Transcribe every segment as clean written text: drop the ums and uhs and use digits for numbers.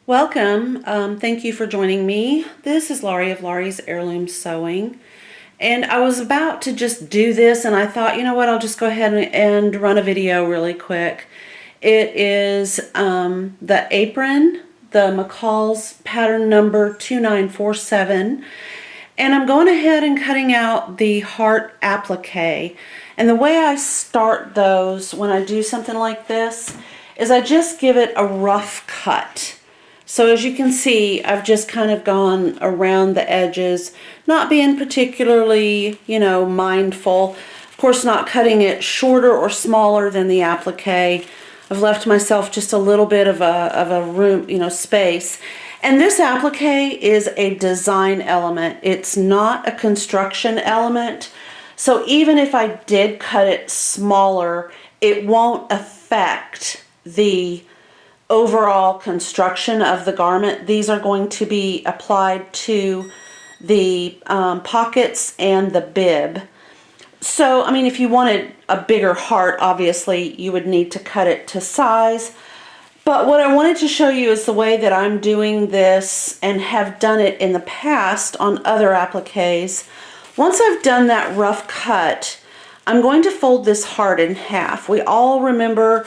Welcome. Thank you for joining me. This is Laurie of Laurie's Heirloom Sewing. And I was about to just do this and I thought, you know what, I'll just go ahead and run a video really quick. It is the Apron, the McCall's pattern number 2947. And I'm going ahead and cutting out the Heart Applique. And the way I start those when I do something like this is I just give it a rough cut. So as you can see, I've just kind of gone around the edges, not being particularly, mindful. Of course, not cutting it shorter or smaller than the applique. I've left myself just a little bit of a room, space. And this applique is a design element. It's not a construction element. So even if I did cut it smaller, it won't affect the overall construction of the garment. These are going to be applied to the pockets and the bib. So, I mean, if you wanted a bigger heart, obviously you would need to cut it to size. But what I wanted to show you is the way that I'm doing this and have done it in the past on other appliques. Once I've done that rough cut, I'm going to fold this heart in half. We all remember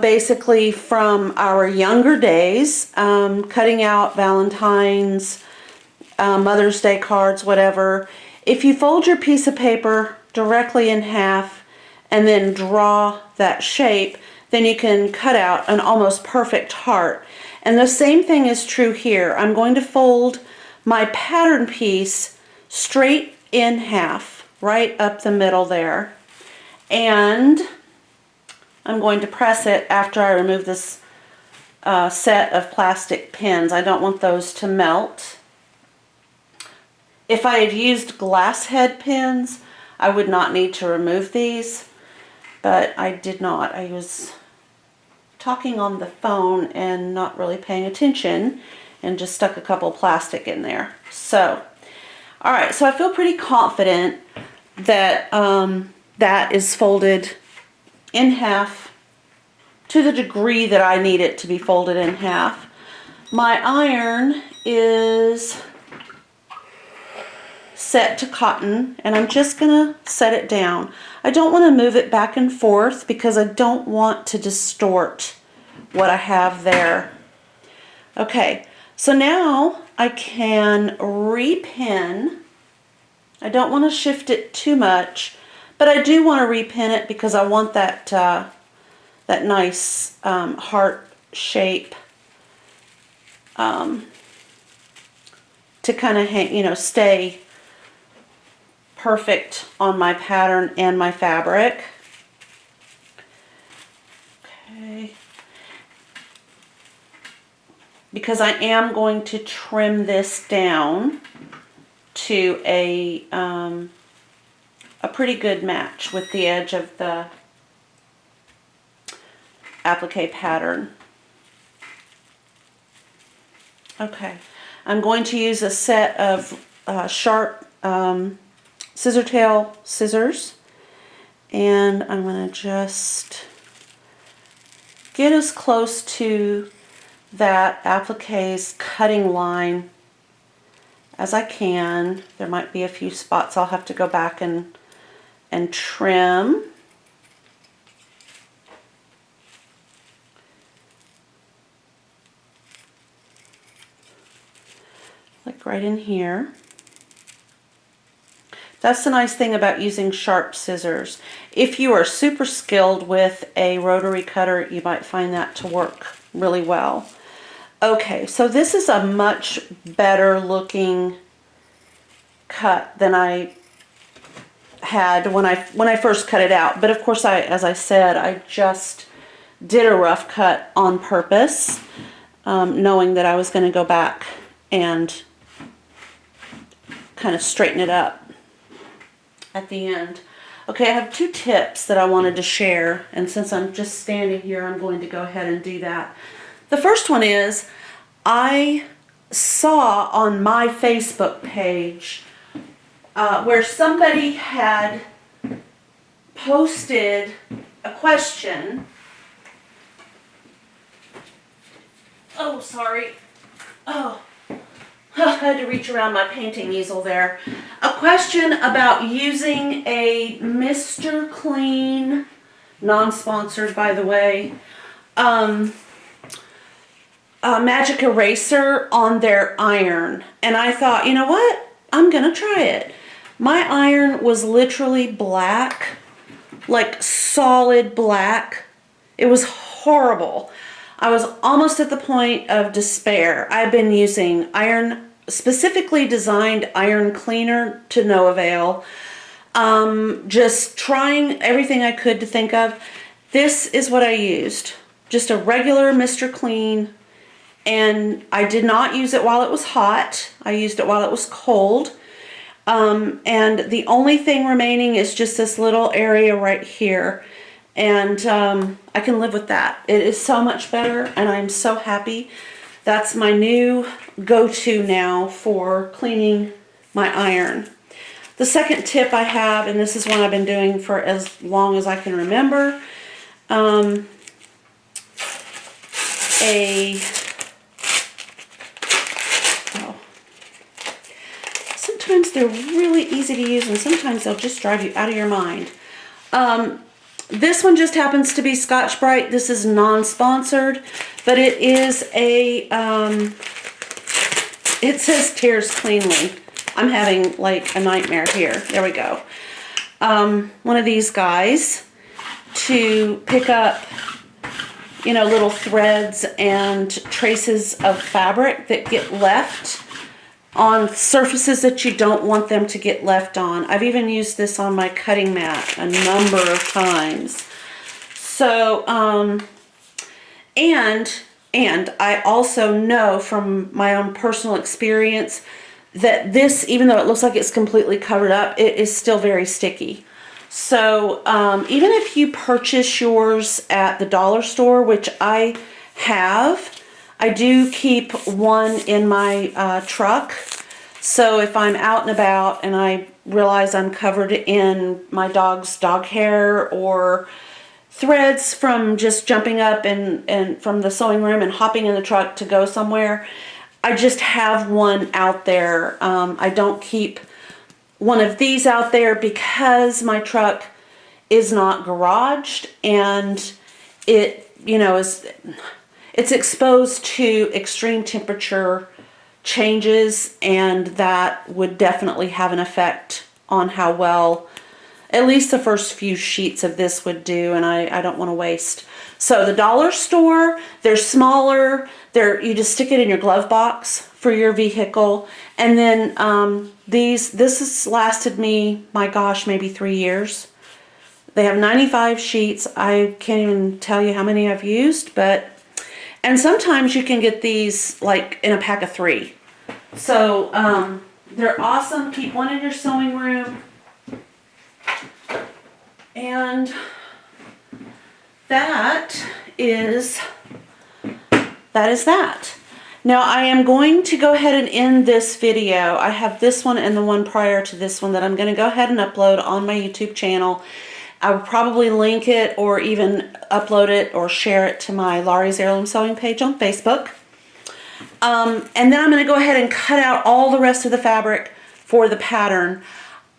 basically from our younger days, cutting out Valentine's, Mother's Day cards, whatever. If you fold your piece of paper directly in half and then draw that shape, then you can cut out an almost perfect heart. And the same thing is true here. I'm going to fold my pattern piece straight in half, right up the middle there. And I'm going to press it after I remove this set of plastic pins. I don't want those to melt. If I had used glass head pins, I would not need to remove these, but I did not. I was talking on the phone and not really paying attention and just stuck a couple plastic in there. So, all right, so I feel pretty confident that that is folded in half to the degree that I need it to be folded in half. My iron is set to cotton and I'm just gonna set it down. I don't want to move it back and forth because I don't want to distort what I have there. Okay, so now I can repin. I don't want to shift it too much, but I do want to repin it because I want that that nice heart shape to kind of hang, stay perfect on my pattern and my fabric. Okay. Because I am going to trim this down to a pretty good match with the edge of the applique pattern. Okay, I'm going to use a set of sharp scissor tail scissors, and I'm going to just get as close to that applique's cutting line as I can. There might be a few spots I'll have to go back and trim. Like right in here. That's the nice thing about using sharp scissors. If you are super skilled with a rotary cutter, you might find that to work really well. Okay, so this is a much better looking cut than I had when I first cut it out. But of course, as I said, I just did a rough cut on purpose, knowing that I was going to go back and kind of straighten it up at the end. Okay, I have two tips that I wanted to share, and since I'm just standing here, I'm going to go ahead and do that. The first one is, I saw on my Facebook page where somebody had posted a question Oh, sorry. Oh, I had to reach around my painting easel there. A question about using a Mr. Clean, non-sponsored by the way, magic eraser on their iron. And I thought, you know what? I'm gonna try it. My iron was literally black, like solid black. It was horrible. I was almost at the point of despair. I've been using specifically designed iron cleaner to no avail. Just trying everything I could to think of. This is what I used. Just a regular Mr. Clean. And I did not use it while it was hot. I used it while it was cold. And the only thing remaining is just this little area right here. And I can live with that. It is so much better, and I'm so happy. That's my new go-to now for cleaning my iron. The second tip I have, and this is one I've been doing for as long as I can remember, sometimes they're really easy to use and sometimes they'll just drive you out of your mind. This one just happens to be Scotchbrite. This is non-sponsored, but it is it says tears cleanly. I'm having like a nightmare here. There we go. One of these guys to pick up, you know, little threads and traces of fabric that get left on surfaces that you don't want them to get left on. I've even used this on my cutting mat a number of times. So, and I also know from my own personal experience that this, even though it looks like it's completely covered up, it is still very sticky. So, even if you purchase yours at the dollar store, which I have, I do keep one in my truck. So if I'm out and about and I realize I'm covered in my dog's dog hair or threads from just jumping up and from the sewing room and hopping in the truck to go somewhere, I just have one out there. I don't keep one of these out there because my truck is not garaged and it, you know, it's exposed to extreme temperature changes, and that would definitely have an effect on how well at least the first few sheets of this would do, and I don't want to waste. So the dollar store, they're smaller. You just stick it in your glove box for your vehicle. And then this has lasted me, my gosh, maybe 3 years. They have 95 sheets. I can't even tell you how many I've used, and sometimes you can get these like in a pack of 3. So they're awesome. Keep one in your sewing room. And that is that. Now I am going to go ahead and end this video. I have this one and the one prior to this one that I'm going to go ahead and upload on my YouTube channel. I will probably link it or even upload it or share it to my Laurie's Heirloom Sewing page on Facebook. And then I'm going to go ahead and cut out all the rest of the fabric for the pattern,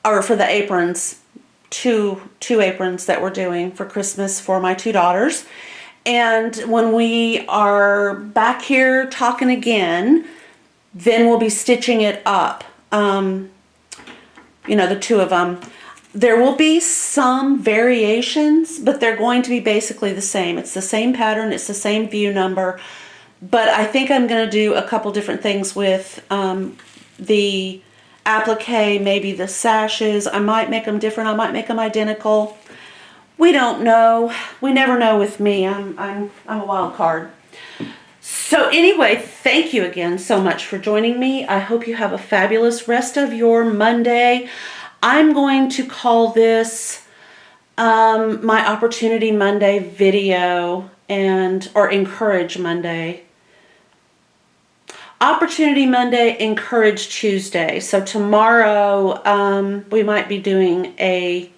or for the aprons, two aprons that we're doing for Christmas for my 2 daughters. And when we are back here talking again, then we'll be stitching it up, you know, the 2 of them. There will be some variations, but they're going to be basically the same. It's the same pattern, it's the same view number, but I think I'm going to do a couple different things with the applique, maybe the sashes. I might make them different, I might make them identical. We don't know. We never know with me. I'm a wild card. So anyway, thank you again so much for joining me. I hope you have a fabulous rest of your Monday. I'm going to call this my Opportunity Monday video, or Encourage Monday. Opportunity Monday, Encourage Tuesday. So tomorrow we might be doing a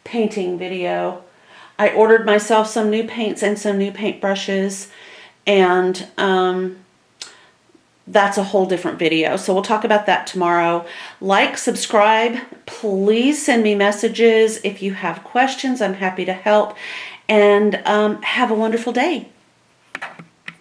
painting video. I ordered myself some new paints and some new paintbrushes, and that's a whole different video. So we'll talk about that tomorrow. Like, subscribe. Please send me messages if you have questions. I'm happy to help. And have a wonderful day.